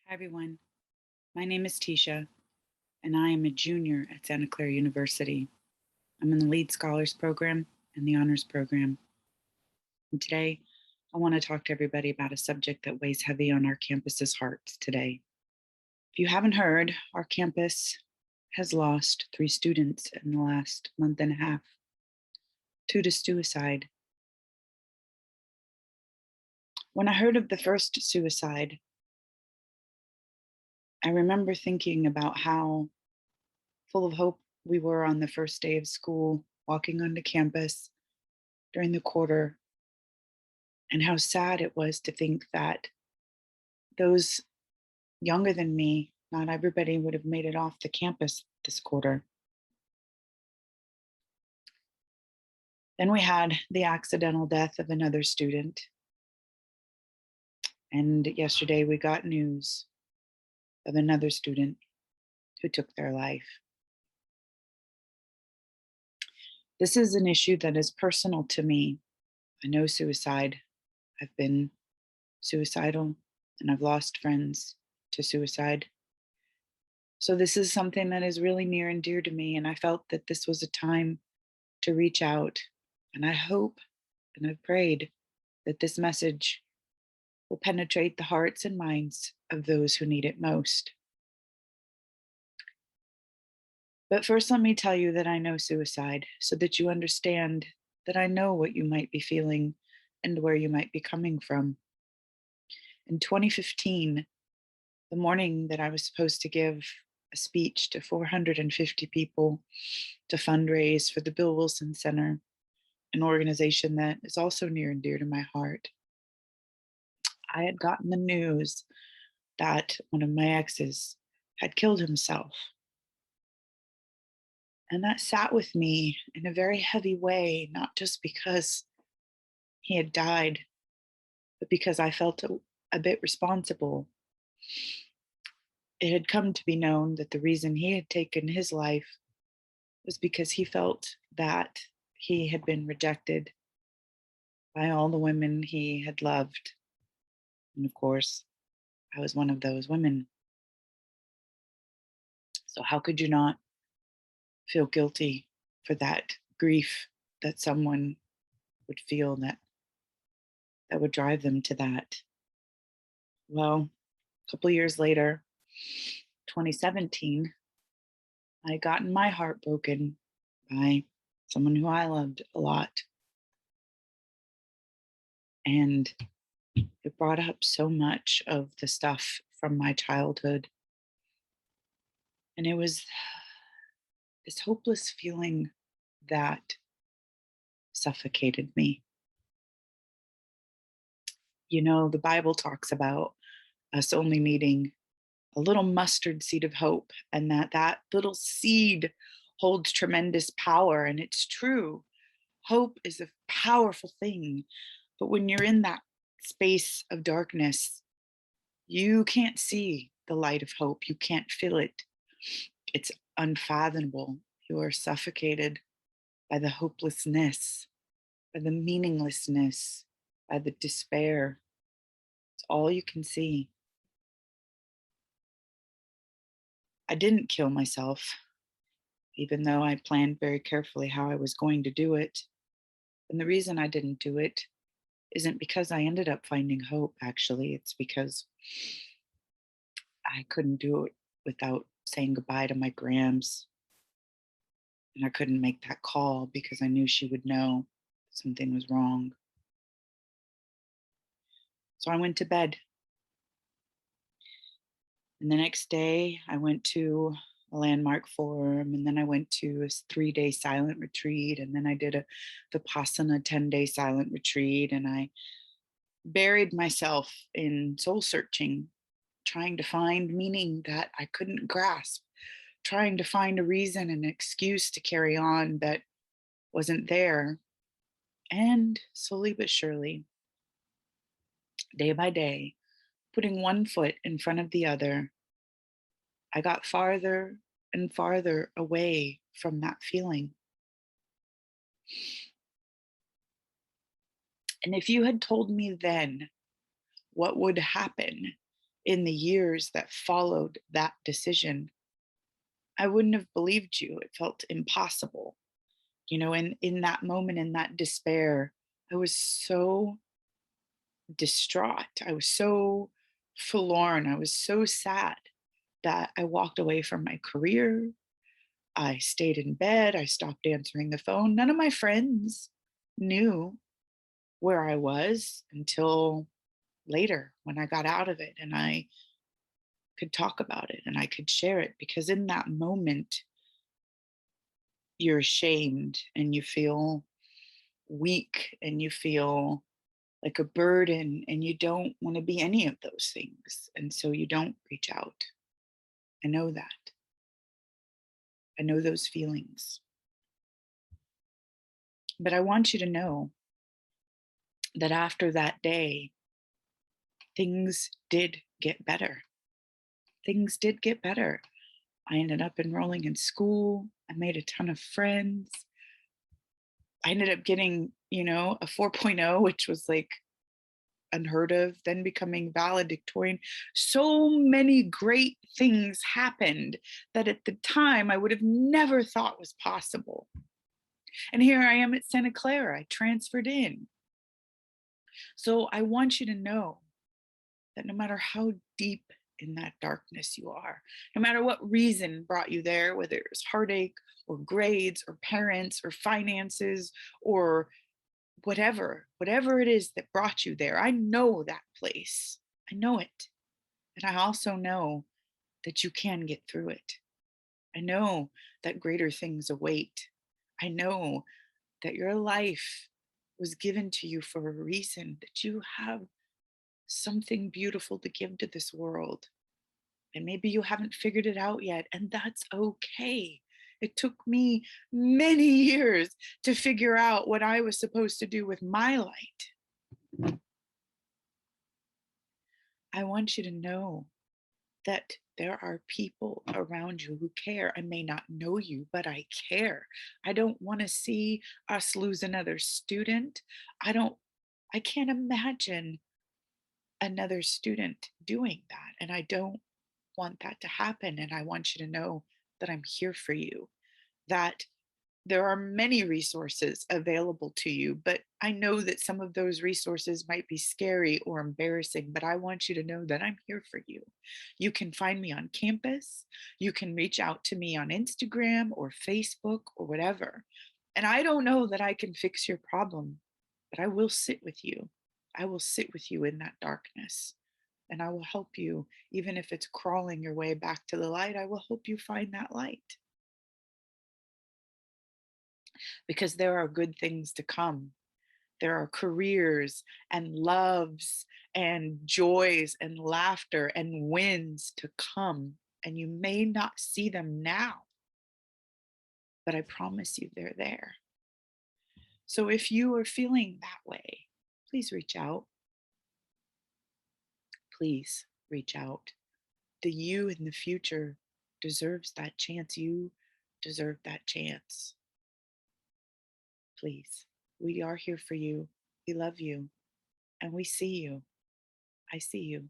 Hi, everyone. My name is Tisha, and I am a junior at Santa Clara University. I'm in the Lead Scholars Program and the Honors Program. And today, I want to talk to everybody about a subject that weighs heavy on our campus's hearts today. If you haven't heard, our campus has lost 3 students in the last month and a half, 2 to suicide. When I heard of the first suicide, I remember thinking about how full of hope we were on the first day of school, walking onto campus during the quarter, and how sad it was to think that those younger than me, not everybody would have made it off the campus this quarter. Then we had the accidental death of another student. And yesterday we got news of another student who took their life. This is an issue that is personal to me. I know suicide. I've been suicidal and I've lost friends to suicide. So this is something that is really near and dear to me. And I felt that this was a time to reach out. And I hope and I've prayed that this message will penetrate the hearts and minds of those who need it most. But first, let me tell you that I know suicide so that you understand that I know what you might be feeling and where you might be coming from. In 2015, the morning that I was supposed to give a speech to 450 people to fundraise for the Bill Wilson Center, an organization that is also near and dear to my heart, I had gotten the news that one of my exes had killed himself. And that sat with me in a very heavy way, not just because he had died, but because I felt a bit responsible. It had come to be known that the reason he had taken his life was because he felt that he had been rejected by all the women he had loved. And of course, I was one of those women. So, how could you not feel guilty for that grief that someone would feel that would drive them to that? Well, a couple years later, 2017, I had gotten my heart broken by someone who I loved a lot. And it brought up so much of the stuff from my childhood. And it was this hopeless feeling that suffocated me. You know, the Bible talks about us only needing a little mustard seed of hope, and that little seed holds tremendous power. And it's true. Hope is a powerful thing. But when you're in that space of darkness, you can't see the light of hope. You can't feel it. It's unfathomable. You are suffocated by the hopelessness, by the meaninglessness, by the despair. It's all you can see. I didn't kill myself, even though I planned very carefully how I was going to do it. And the reason I didn't do it isn't because I ended up finding hope, actually. It's because I couldn't do it without saying goodbye to my Grams. And I couldn't make that call because I knew she would know something was wrong. So I went to bed. And the next day, I went to a landmark forum, and then I went to a 3-day silent retreat, and then I did a Vipassana 10-day silent retreat, and I buried myself in soul searching, trying to find meaning that I couldn't grasp, trying to find a reason, an excuse to carry on that wasn't there. And slowly but surely, day by day, putting one foot in front of the other, I got farther and farther away from that feeling. And if you had told me then what would happen in the years that followed that decision, I wouldn't have believed you. It felt impossible. And in that moment, in that despair, I was so distraught. I was so forlorn. I was so sad that I walked away from my career. I stayed in bed. I stopped answering the phone. None of my friends knew where I was until later when I got out of it and I could talk about it and I could share it, because in that moment, you're ashamed and you feel weak and you feel like a burden and you don't want to be any of those things. And so you don't reach out. I know that. I know those feelings. But I want you to know that after that day, things did get better. Things did get better. I ended up enrolling in school. I made a ton of friends. I ended up getting, a 4.0, which was like unheard of, then becoming valedictorian. So many great things happened that at the time I would have never thought was possible. And here I am at Santa Clara. I transferred in. So I want you to know that no matter how deep in that darkness you are, no matter what reason brought you there, whether it was heartache or grades or parents or finances or whatever it is that brought you there, I know that place. I know it. And I also know that you can get through it. I know that greater things await. I know that your life was given to you for a reason, that you have something beautiful to give to this world. And maybe you haven't figured it out yet, and that's okay. It took me many years to figure out what I was supposed to do with my light. I want you to know that there are people around you who care. I may not know you, but I care. I don't want to see us lose another student. I can't imagine another student doing that. And I don't want that to happen. And I want you to know that I'm here for you, that there are many resources available to you, but I know that some of those resources might be scary or embarrassing, but I want you to know that I'm here for you. You can find me on campus. You can reach out to me on Instagram or Facebook or whatever. And I don't know that I can fix your problem, but I will sit with you. I will sit with you in that darkness. And I will help you, even if it's crawling your way back to the light, I will help you find that light, because there are good things to come. There are careers and loves and joys and laughter and wins to come. And you may not see them now, but I promise you they're there. So if you are feeling that way, please reach out. Please reach out. The you in the future deserves that chance. You deserve that chance. Please. We are here for you. We love you. And we see you. I see you.